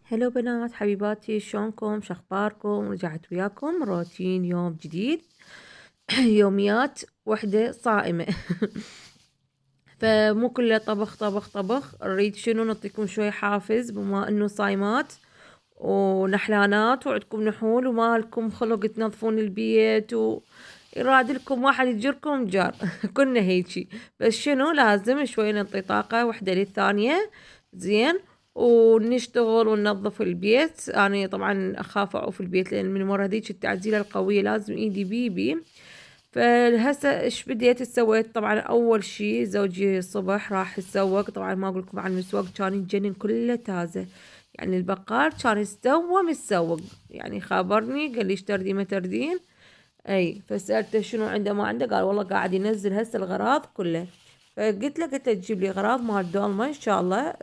هلو بنات حبيباتي، شلونكم؟ شخباركم؟ رجعت وياكم روتين يوم جديد. يوميات وحدة صائمة. فمو كله طبخ طبخ طبخ، نريد شنو نعطيكم شوي حافز بما انه صايمات ونحلانات وعندكم نحول وما لكم خلق تنظفون البيت يراد لكم واحد يجركم جار. كنا هيجي، بس شنو لازم شوي نعطي طاقة وحدة للثانية. زين، ونشتغل وننظف البيت. أنا طبعا أخاف أعوف البيت لأن من ورا هذيك التعزيلة القوية لازم إيدي بيبي. فهسه ايش بديت سويت؟ طبعا اول شي زوجي الصبح راح يتسوق. طبعا ما اقول لكم عن المسواق، كان يتجنن كله تازه. يعني البقال كان استوى متسوق، يعني خابرني قال لي ايش تردين ما تردين. اي فسألته شنو عنده ما عنده، قال والله قاعد ينزل هسه الغراض كله. قلت له تجيب لي غراض مال دولمة ان شاء الله.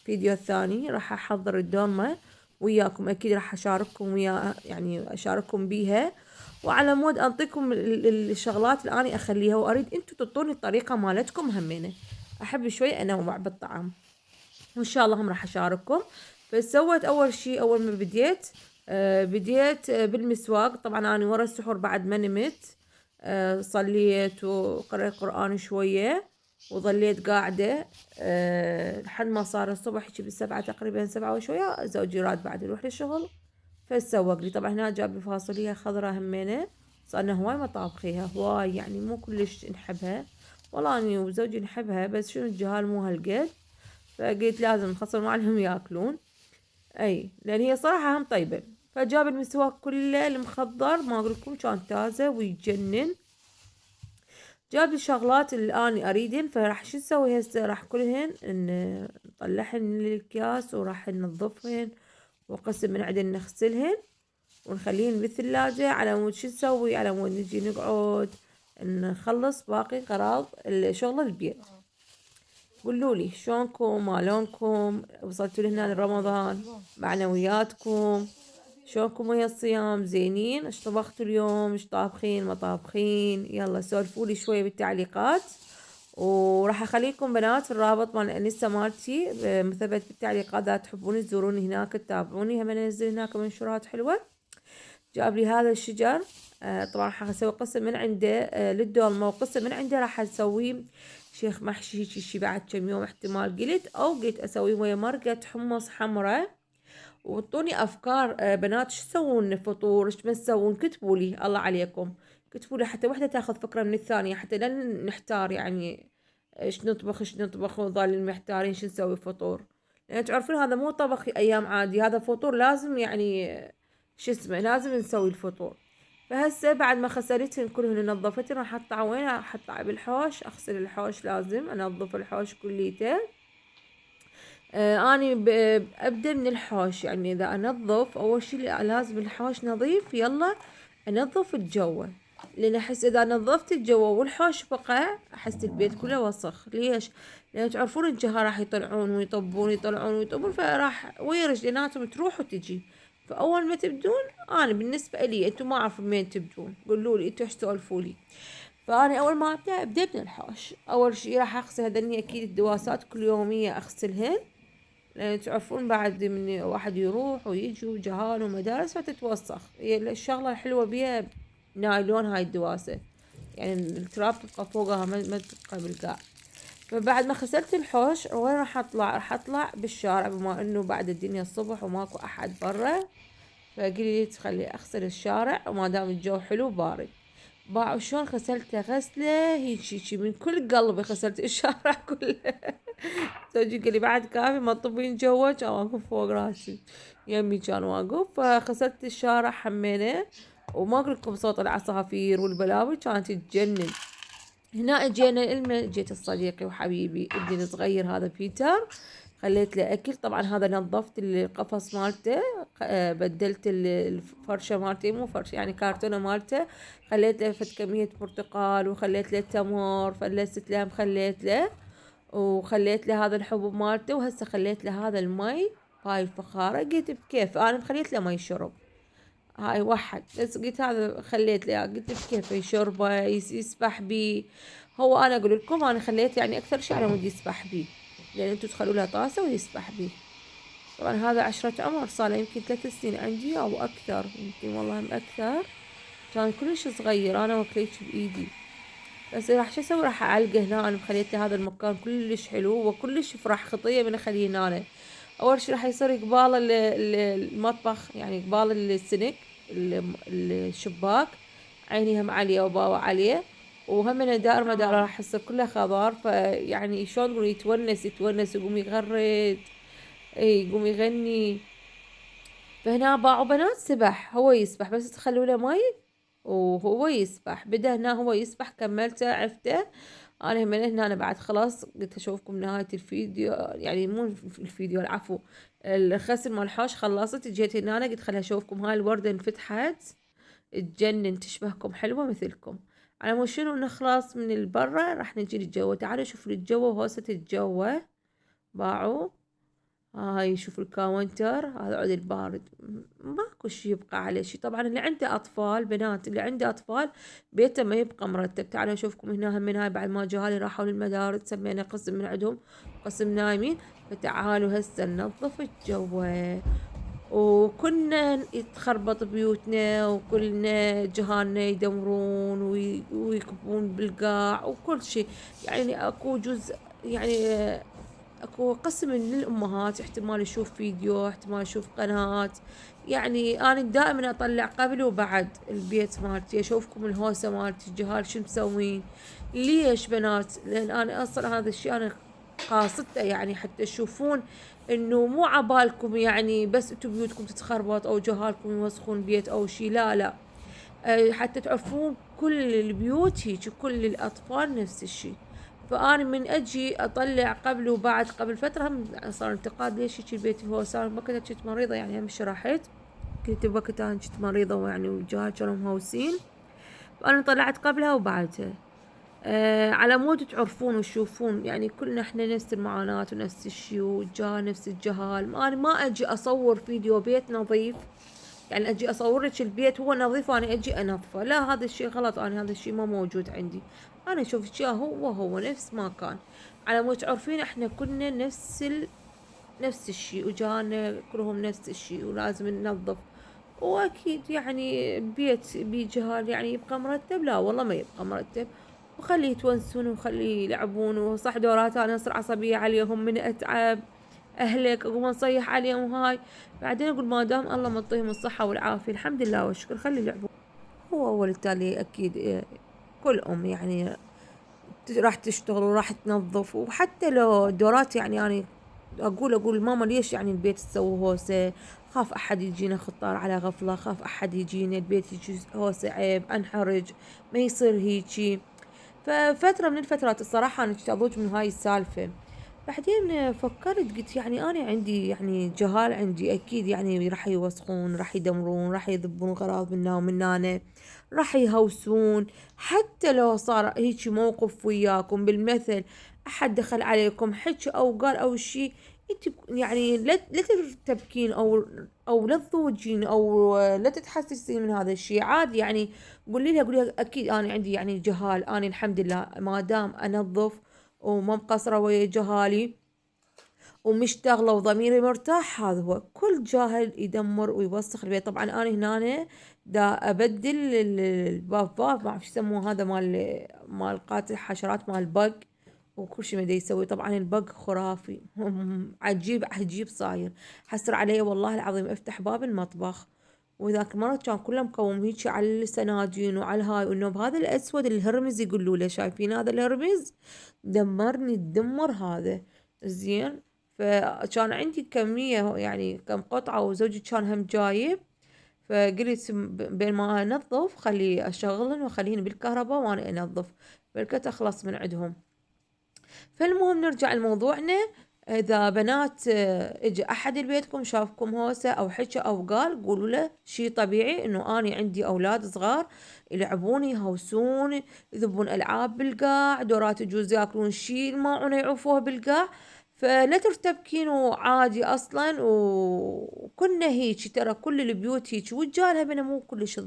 فيديو الثاني راح احضر الدولمة وياكم، اكيد راح اشارككم ويا يعني اشارككم بيها، وعلى مود انطيكم الشغلات اللي اني اخليها، واريد انتم تعطوني الطريقة مالتكم همينة. احب شوي انوع بالطعام، وان شاء الله هم راح اشارككم. فسويت اول شي اول ما بديت بالمسواق. طبعا انا ورا السحور بعد ما نمت صليت وقرأت قرآن شوية وظليت قاعدة لحد ما صار الصبح، هيك بالسبعة تقريبا، سبعة وشوية زوجي راد بعد يروح للشغل. فسوق لي طبعا هنا جاب لي فاصوليا خضراء همينة. صارنا هواي ما طابخيها هواي، يعني مو كلش نحبها. والله اني وزوجي نحبها بس شنو الجهال مو هالقد. فقلت لازم نخسر معلهم ياكلون. اي لان هي صراحة هم طيبة. فجاب المسواق كله المخضر ما اقول لكم كان تازة ويجنن. جاب لي شغلات اللي اني اريدن، فراح شو نسوي هسه؟ راح كلهن نطلعهن للكياس وراح ننظفهن وقسم من عندن نغسلهن ونخليهن بالثلاجة على مود شو نسوي، على مود نجي نقعد نخلص باقي غراض شغل البيت. قولوا لي شلونكم مالونكم؟ وصلتوا لهنا لرمضان معنوياتكم شلونكم ويا الصيام؟ زينين؟ ايش طبختوا اليوم؟ ايش طابخين ما طابخين؟ يلا سولفوا لي شويه بالتعليقات. وراح اخليكم بنات الرابط مال الانستا مالتي مثبت بالتعليقات، اذا تحبون تزوروني هناك تتابعوني، هم انزل هناك منشورات حلوه. جاب لي هذا الشجر. طبعا راح اسوي قسم من عنده للدولمة، وقسم من عنده راح اسويه شيخ محشي هيجي شي بعد كم يوم احتمال. قلت اسويه ويا مرقة حمص حمرة. وطوني افكار بنات، شو تسوون فطور؟ ايش ما تسوون؟ كتبوا لي الله عليكم، كتبوا لي حتى وحدة تاخذ فكرة من الثانية، حتى لا نحتار يعني ايش نطبخ ايش نطبخ وظالين محتارين شو نسوي فطور. لان تعرفون هذا مو طبخ ايام عادي، هذا فطور لازم يعني شو اسمه، لازم نسوي الفطور. فهسه بعد ما غسلتهن كلهن نظفتهن راح احطها وين؟ راح احطها بالحوش، اغسل الحوش، لازم انظف الحوش كليته. اني ابدا من الحوش، يعني اذا انظف اول شي لازم الحوش نظيف، يلا انظف الجوه. لان احس اذا نظفت الجوه والحوش بقى احس البيت كله وسخ. ليش؟ لان تعرفون الجهة راح يطلعون ويطبون يطلعون ويطبون، فراح ويرج ليناتهم تروح وتجي. فاول ما تبدون، انا بالنسبه لي انتم ما اعرف من وين تبدون، قولوا لي انتم ايش تسولفوا لي. فانا اول ما ابدا من الحوش. اول شي راح اغسل هذني اكيد الدواسات كل يوميه اغسلهن، لأن تعرفون بعد من واحد يروح ويجي وجهال ومدارس فتتوسخ. هي الشغلة الحلوة بيها نايلون هاي الدواسة، يعني التراب تبقى فوقها ما تبقى بالقاع. فبعد ما غسلت الحوش وين راح اطلع؟ راح اطلع بالشارع بما انه بعد الدنيا الصبح وماكو احد برا. فقلت خلي اغسل الشارع وما دام الجو حلو بارد. باعوا شلون غسلته غسله هيجي من كل قلبي، غسلت الشارع كله. زوجي قال لي بعد كافي ما تطبين جوا، كان واقف فوق راسي، يمي كان واقف. فغسلت الشارع حمينه، وما اقول لكم صوت العصافير والبلاوي كانت تجنن. هنا اجينا جيت صديقي وحبيبي ابني الصغير هذا بيتر، خليت له اكل. طبعا هذا نظفت القفص مالته، بدلت الفرشه مالته، مو فرشه يعني كارتونه مالته. خليت له فد كميه برتقال، وخليت له تمر، فلست له خليت له، وخليت له هذا الحبوب مالته. وهسه خليت له هذا المي هاي الفخارة. قلت بكيف انا خليت له مي شرب هاي وحد، بس قلت هذا خليت له قلت بكيف يشربه يسبح بيه. هو انا اقول لكم انا خليت يعني اكثر شيء على مود يسبح بيه، لان انتم تخلوا له طاسة ويسبح بيه. طبعا هذا 10 عمر، صار يمكن 3 سنين عندي او اكثر، يمكن والله اكثر. كان كلش صغير، انا وكليت بايدي. بس راح شو اسوي، راح اعلقه هنا. انا مخليت له هذا المكان كلش حلو وكلش فرح خطيه من اخليه هنا. اول شي راح يصير قبال المطبخ، يعني قبال السنك، الشباك، عيني هم عليه وباوع عليه. وهم من دائر ما دائرة راح يصير كلها خضار، فيعني شلون تقول، يتونس يقوم يغرد، اي يقوم يغني. فهنا باعوا بنات سبح، هو يسبح بس تخلوا له مي وهو يسبح. بدأ هنا هو يسبح، كملته عفته. انا من هنا انا بعد خلاص قلت اشوفكم نهاية الفيديو، يعني مو الفيديو، العفو، الغسل مال الحوش خلصت. جيت هنا أنا قلت خليني اشوفكم هاي الوردة انفتحت، تجنن، تشبهكم، حلوة مثلكم. على مو شنو نخلص من البرة راح نجي للجو. تعالوا شوفوا الجو وهوسة الجو. باعوا هاي، شوف الكاونتر، هذا عود البارد، ماكو شي يبقى عليه شي. طبعا اللي عنده اطفال، بنات اللي عنده اطفال بيته ما يبقى مرتب. تعالوا اشوفكم هنا. هم من هاي بعد ما جهالي راحوا للمدارس، سمينا قسم من عندهم قسم نايمين. فتعالوا هسه ننظف الجو. وكنا يتخربط بيوتنا، وكلنا جهالنا يدورون ويكبون بالقاع وكل شي. يعني اكو جزء، يعني اكو قسم للامهات احتمال يشوف فيديو، احتمال يشوف قناة. يعني انا دائما اطلع قبل وبعد البيت مالتي، اشوفكم الهوسة مالتي، الجهال شو مسوين. ليش بنات؟ لان انا اصلا هذا الشيء انا قاصدته، يعني حتى تشوفون انه مو عبالكم يعني بس انتو بيوتكم تتخربط او جهالكم يوسخون بيت او شي، لا لا. حتى تعرفون كل البيوت هيك، كل الاطفال نفس الشي. فأنا من أجي أطلع قبل وبعد. قبل فترة هم صار انتقاد ليش هيك البيت هو صار، وقتها كنت مريضة يعني، هم شرحت كنت بوقتها كنت مريضة ويعني والجهال كانوا مهوسين. فأنا طلعت قبلها وبعدها. على مود تعرفون وتشوفون، يعني كلنا احنا نفس المعاناة ونفس الشي، والجهال نفس الجهال. أنا ما أجي أصور فيديو بيت نظيف، يعني أجي أصور لك البيت هو نظيف وأنا أجي أنظفه، لا هذا الشي غلط. أنا هذا الشي ما موجود عندي. أنا أشوف الشي هو نفس ما كان. على مود تعرفين احنا كلنا نفس الشي، وجانا كلهم نفس الشي، ولازم ننظف. واكيد يعني بيت بجهال يعني يبقى مرتب؟ لا والله ما يبقى مرتب. وخليه يتونسون وخليه يلعبون. وصح دورات انا اصير عصبية عليهم من اتعب اهلك، اقوم اصيح عليهم وهاي. بعدين اقول ما دام الله مطيهم الصحة والعافية الحمد لله والشكر، خلي يلعبون. هو اول التالي اكيد كل ام يعني راح تشتغل وراح تنظف. وحتى لو دورات يعني أنا أقول ماما ليش يعني البيت تسوي هوسة؟ خاف أحد يجينا خطار على غفلة، خاف أحد يجينا البيت يجي هوسة، عيب، أنحرج، ما يصير هيجي. ففترة من الفترات الصراحة أنا كنت أضوج من هاي السالفة. بعدين فكرت قلت يعني أنا عندي يعني جهال، عندي أكيد يعني راح يوسخون، راح يدمرون، راح يذبون غراض منا ومن هنا، راح يهوسون. حتى لو صار هيك موقف وياكم بالمثل، أحد دخل عليكم حكي أو قال أو شي، انت يعني لا ترتبكين او لا تضوجين او لا تتحسسين من هذا الشيء، عادي يعني. قولي لها اكيد انا عندي يعني جهال، انا الحمد لله ما دام انظف وما مقصرة ويا جهالي ومشتغلة وضميري مرتاح، هذا هو. كل جاهل يدمر ويوسخ البيت. طبعا انا هنا دا ابدل الباب، ما اعرف شو يسموه هذا، مال قاتل الحشرات، مال بق، وكل شيء ما دا يسوي. طبعا البق خرافي عجيب عجيب صاير. حسر علي والله العظيم افتح باب المطبخ، وذاك مرة كان كله مكوم هيك على السناجين وعلى هاي، وانه بهذا الاسود الهرمز يقولوا له، شايفين هذا الهرمز؟ دمرني الدمر هذا. زين. فكان عندي كمية يعني كم قطعة، وزوجي كان هم جايب. فقلت بين ما انظف خلي اشغلن وخليهن بالكهرباء وانا انظف، فلقيت اخلص من عندهم. فالمهم نرجع لموضوعنا. اذا بنات اجى احد لبيتكم شافكم هوسة او حكى او قال، قولوا له شي طبيعي، انه اني عندي اولاد صغار يلعبون يهوسون، يذبون العاب بالقاع، دورات يجوز ياكلون شي الماعون يعوفوها بالقاع. فلا ترتبكين، وعادي اصلا. وكنا هيك ترى كل البيوت هيك، وجالها بنا مو كلش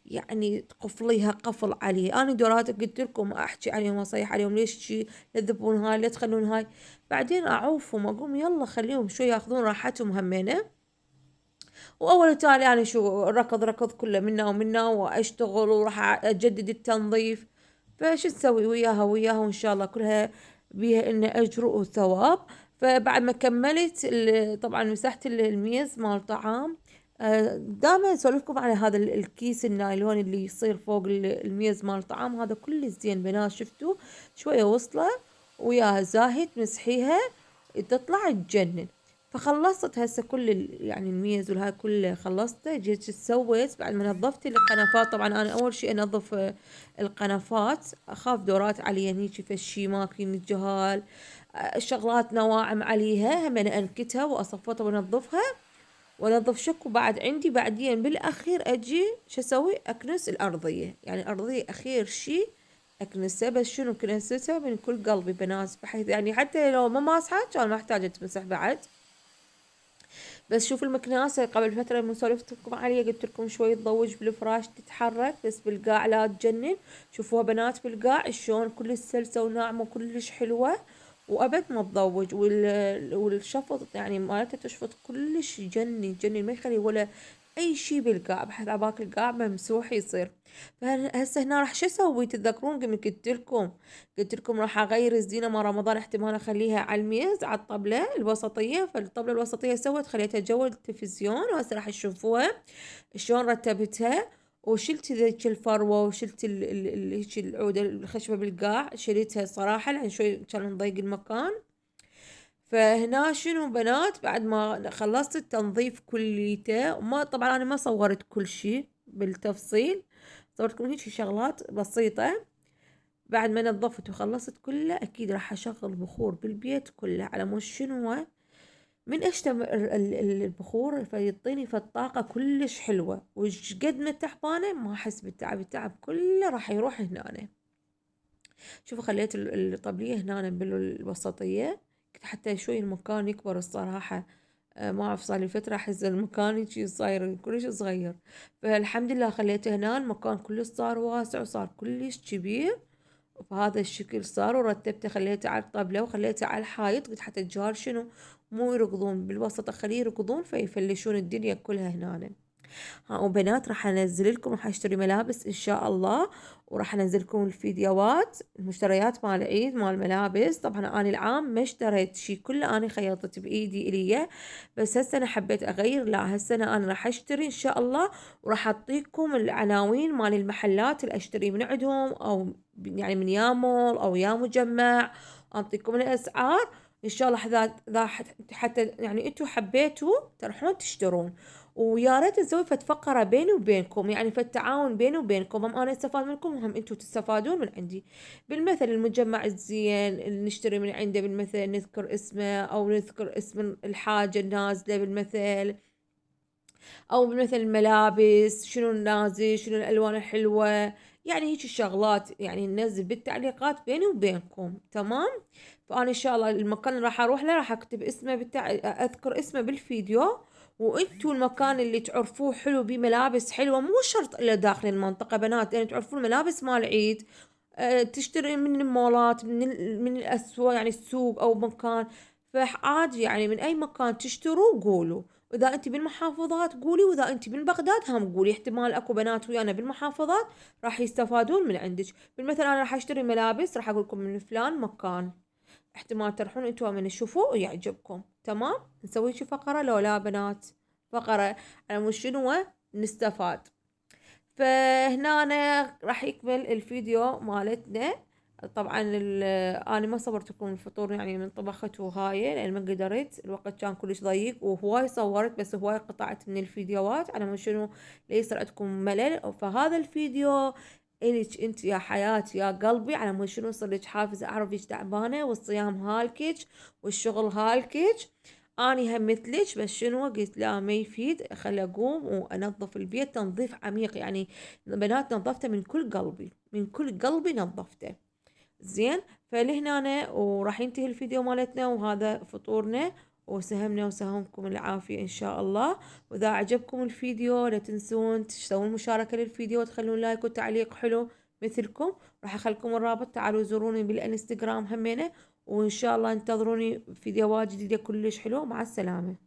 يعني تقفليها قفل عليه. انا دورات قلت لكم احكي عليهم واصيح عليهم ليش شي، لا تذبون هاي، لا تخلون هاي. بعدين اعوفهم اقوم يلا خليهم شوي ياخذون راحتهم همينه. واول وتالي انا شو ركض كله منا ومنا واشتغل وراح اجدد التنظيف. فشو نسوي وياها وان شاء الله كلها بيها ان اجر وثواب. فبعد ما كملت طبعا مسحت الميز مال طعام. دائما اسولفكم على هذا الكيس النايلون اللي يصير فوق الميز مال طعام، هذا كله زين بنات. شفتوا شويه وصله وياها زاهي تمسحيها تطلع تجنن. فخلصت هسه كل يعني الميز والهاي كله خلصته. جيت سويت بعد ما نظفت القنفات. طبعا انا اول شيء انظف القنفات، اخاف دورات عليها هيجي فشي ماكين الجهال شغلات نواعم عليها، هم انا انكتها واصفطها وانظفها وانظف شكو. بعد عندي بعدين بالاخير اجي شو اسوي؟ اكنس الارضيه، يعني الارضيه اخير شي اكنسها. بس شنو كنستها من كل قلبي بنات، بحيث يعني حتى لو ما ماسحه كان ما احتاج تمسح بعد. بس شوف المكناسة قبل فترة لما سولفتكم عليها قلت لكم شوي تضوج بالفراش تتحرك، بس بالقاع لا تجنن. شوفوها بنات بالقاع شلون كل سلسة وناعمة وكلش حلوة وابد ما تضوج. والشفط يعني مالتها تشفط كلش يجنن ما يخلي ولا اي شي بالقاع، بحيث عباك القاع ممسوح يصير. فهسه هنا راح شو اسوي؟ تتذكرون قلت لكم راح اغير الزينه مال رمضان، احتمال اخليها على الميز على الطبله الوسطيه. فالطبله الوسطيه سوت خليتها جوا التلفزيون، وهسه راح تشوفوها شلون رتبتها. وشلت ذيك الفروه وشلت هيك العوده الخشبه بالقاع شليتها صراحه لان شوي كان مضيق المكان. فهنا شنو بنات بعد ما خلصت التنظيف كليته، وما طبعا انا ما صورت كل شيء بالتفصيل، صورت لكم هيك شغلات بسيطة. بعد ما نظفت وخلصت كله اكيد راح اشغل بخور بالبيت كله، على مود شنو من اشتم البخور فيعطيني الطاقة كلش حلوة. وش قد ما تعبانة ما احس بالتعب، التعب كله راح يروح هنا. شوفوا خليت الطبلية هنا بالوسطية حتى شوي المكان يكبر الصراحة. ما اعرف صار لي فترة احس المكان هيجي صاير كلش صغير. فالحمد لله خليته هنا المكان كلش صار واسع وصار كلش كبير بهذا الشكل صار. ورتبته خليته على الطبلة وخليته على الحائط، قلت حتى الجار شنو مو يركضون بالوسط اخليه يركضون فيفلشون الدنيا كلها هنا. ها وبنات راح انزل لكم، راح اشتري ملابس ان شاء الله، وراح انزل لكم الفيديوهات المشتريات مال العيد مال ملابس. طبعا انا العام ما اشتريت شي كله، انا خيطت بايدي الي. بس هسه انا حبيت اغير، لا هسه انا راح اشتري ان شاء الله، وراح اعطيكم العناوين مال المحلات اللي اشتري من عندهم، او يعني من يا مول او يا مجمع، اعطيكم الاسعار ان شاء الله. حتى يعني انتوا حبيتوا تروحون تشترون. ويا ريت نسوي فقرة بيني وبينكم، يعني فالتعاون بيني وبينكم، هم انا استفاد منكم وهم انتم تستفادون من عندي. بالمثل المجمع الزين اللي نشتري من عنده بالمثل نذكر اسمه او نذكر اسم الحاجة النازلة بالمثل، او بالمثل الملابس شنو النازل شنو الالوان الحلوة، يعني هيك الشغلات يعني ننزل بالتعليقات بيني وبينكم. تمام. فانا ان شاء الله المكان اللي راح اروح له راح اكتب اسمه اذكر اسمه بالفيديو. وانتوا المكان اللي تعرفوه حلو بيه ملابس حلوة، مو شرط الا داخل المنطقة بنات، يعني تعرفون ملابس مال عيد تشتري من المولات من الاسواق يعني السوق او مكان. فعادي يعني من اي مكان تشتروا قولوا. واذا انت بالمحافظات قولي، واذا انت من بغداد هم قولي، احتمال اكو بنات ويانا بالمحافظات راح يستفادون من عندك. بالمثل انا راح اشتري ملابس راح اقول لكم من فلان مكان، احتمال تروحون انتوا من تشوفوه ويعجبكم. تمام. نسوي شي فقرة لو لا بنات؟ فقرة على مش شنو نستفاد. فهنا أنا راح يكمل الفيديو مالتنا. طبعا انا ما صورت لكم الفطور يعني من طبخته هاي لان ما قدرت، الوقت كان كلش ضيق وهواي صورت بس هواي قطعت من الفيديوهات على ما شنو ليصير عندكم ملل. فهذا الفيديو إلك انت يا حياتي يا قلبي، على ما شنو صار لك حافز اعرفك تعبانه والصيام هالكج والشغل هالكج. اني هم مثلك بس شنو قلت لا ما يفيد، خل اقوم وانظف البيت تنظيف عميق. يعني بنات نظفته من كل قلبي، من كل قلبي نظفته زين. فلهنا وراح ينتهي الفيديو مالتنا، وهذا فطورنا وسهمنا وسهمكم العافية إن شاء الله. وإذا عجبكم الفيديو لا تنسون تسوون مشاركة للفيديو وتخلون لايك وتعليق حلو مثلكم. راح أخليكم الرابط، تعالوا زوروني بالانستغرام همينة، وإن شاء الله انتظروني فيديوهات جديدة كلش حلوة. مع السلامة.